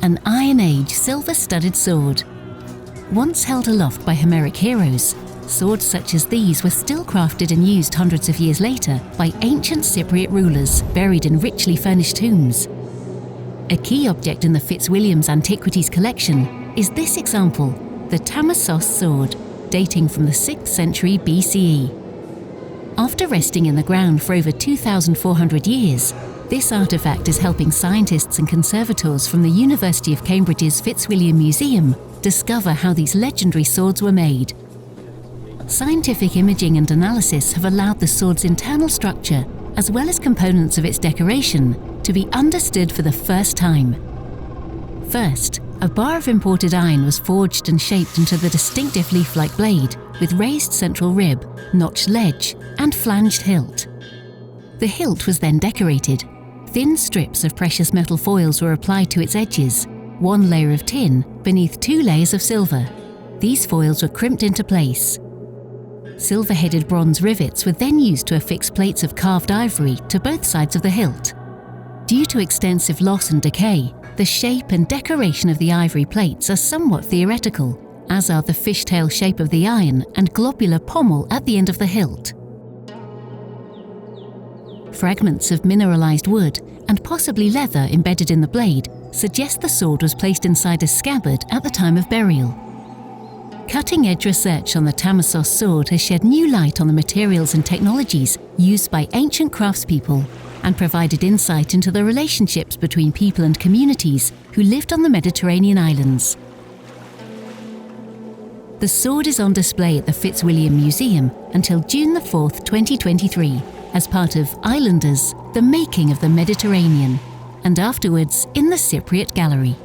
an Iron Age silver-studded sword. Once held aloft by Homeric heroes, swords such as these were still crafted and used hundreds of years later by ancient Cypriot rulers buried in richly furnished tombs. A key object in the Fitzwilliam's Antiquities collection is this example, the Tamassos sword, dating from the 6th century BCE. After resting in the ground for over 2,400 years, this artefact is helping scientists and conservators from the University of Cambridge's Fitzwilliam Museum discover how these legendary swords were made. Scientific imaging and analysis have allowed the sword's internal structure, as well as components of its decoration, to be understood for the first time. First, a bar of imported iron was forged and shaped into the distinctive leaf-like blade with raised central rib, notched ledge, and flanged hilt. The hilt was then decorated. Thin strips of precious metal foils were applied to its edges, one layer of tin beneath 2 layers of silver. These foils were crimped into place. Silver-headed bronze rivets were then used to affix plates of carved ivory to both sides of the hilt. Due to extensive loss and decay, the shape and decoration of the ivory plates are somewhat theoretical, as are the fishtail shape of the iron and globular pommel at the end of the hilt. Fragments of mineralized wood and possibly leather embedded in the blade suggest the sword was placed inside a scabbard at the time of burial. Cutting-edge research on the Tamassos sword has shed new light on the materials and technologies used by ancient craftspeople and provided insight into the relationships between people and communities who lived on the Mediterranean islands. The sword is on display at the Fitzwilliam Museum until June 4th, 2023, as part of Islanders, the Making of the Mediterranean, and afterwards in the Cypriot Gallery.